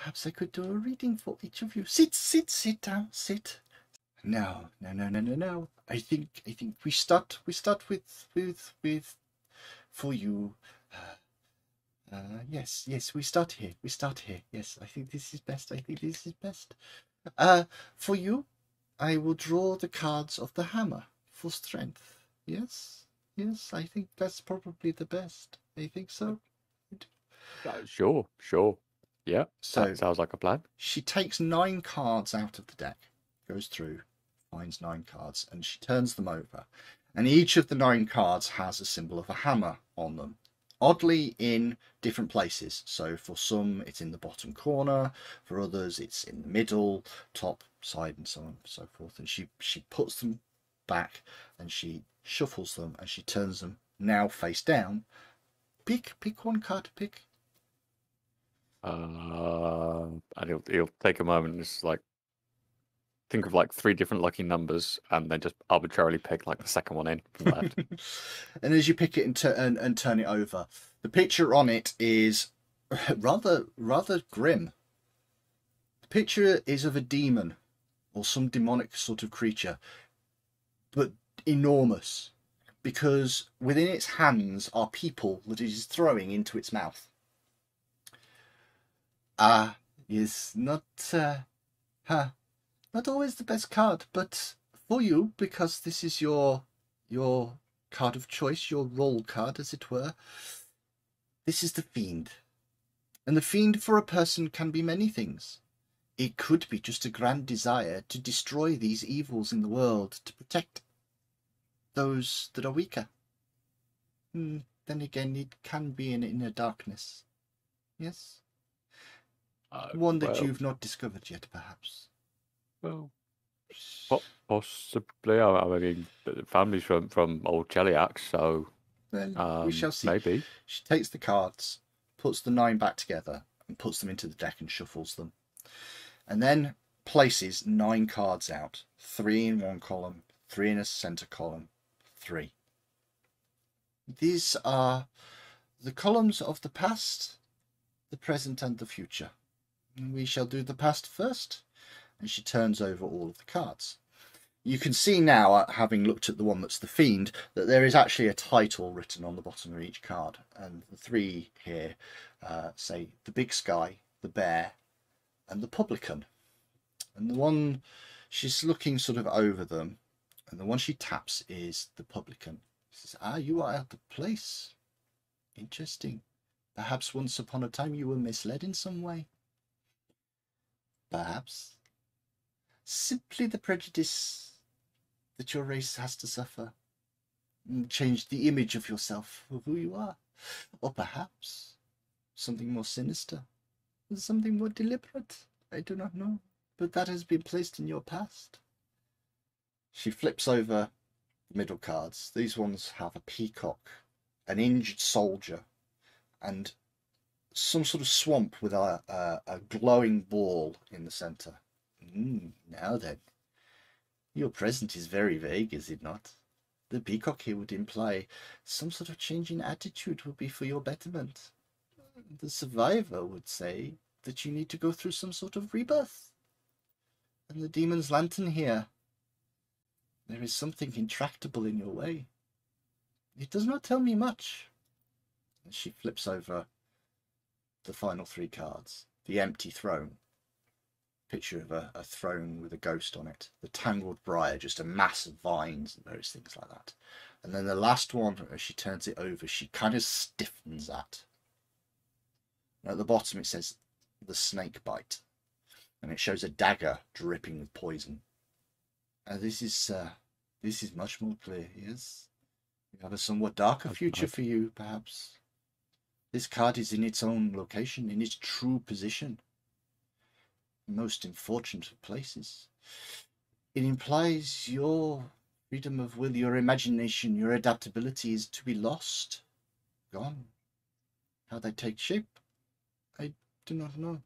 perhaps I could do a reading for each of you. Sit down, sit. No. I think we start with for you. Yes, we start here. Yes, I think this is best. For you, I will draw the cards of the hammer for strength. Yes, I think that's probably the best. I think so. Sure. Yeah, So that sounds like a plan. she takes 9 cards out of the deck, goes through, finds 9 cards, and she turns them over. And each of the 9 cards has a symbol of a hammer on them. Oddly, in different places. So for some, it's in the bottom corner. For others, it's in the middle, top, side, and so on and so forth. And she puts them back, and she shuffles them, and she turns them now face down. Pick one card to pick. And he'll take a moment and just like think of like 3 different lucky numbers, and then just arbitrarily pick like the second one in from the left. And as you pick it and turn it over, the picture on it is rather grim. The picture is of a demon or some demonic sort of creature, but enormous, because within its hands are people that it is throwing into its mouth. Is not always the best card, but for you, because this is your card of choice, your roll card, as it were. This is the Fiend. And the Fiend for a person can be many things. It could be just a grand desire to destroy these evils in the world, to protect those that are weaker. Then again, it can be an inner darkness. Yes? One that you've not discovered yet, perhaps. Well, possibly. I mean, the family's from old Cheliax, so well, we shall see. Maybe. She takes the cards, puts the 9 back together, and puts them into the deck and shuffles them. And then places 9 cards out. 3 in one column, 3 in a centre column, 3. These are the columns of the past, the present, and the future. We shall do the past first. And she turns over all of the cards. You can see now, having looked at the one that's the Fiend, that there is actually a title written on the bottom of each card. And the 3 here say the Big Sky, the Bear, and the Publican. And the one she's looking sort of over them, and the one she taps is the Publican. She says, you are out of place. Interesting. Perhaps once upon a time you were misled in some way. Perhaps. Simply the prejudice that your race has to suffer and change the image of yourself, of who you are. Or perhaps something more sinister, something more deliberate. I do not know, but that has been placed in your past. She flips over the middle cards. These ones have a peacock, an injured soldier, and some sort of swamp with a glowing ball in the centre. Now then, your present is very vague, is it not? The peacock here would imply some sort of change in attitude would be for your betterment. The survivor would say that you need to go through some sort of rebirth. And the demon's lantern here, there is something intractable in your way. It does not tell me much. And she flips over the final 3 cards. The empty throne. Picture of a throne with a ghost on it. The tangled briar, just a mass of vines and various things like that. And then the last one, as she turns it over, she kind of stiffens that. And at the bottom it says the snake bite. And it shows a dagger dripping with poison. This is much more clear, yes? We have a somewhat darker future for you, perhaps. This card is in its own location, in its true position. Most unfortunate of places. It implies your freedom of will, your imagination, your adaptability is to be lost, gone. How they take shape, I do not know.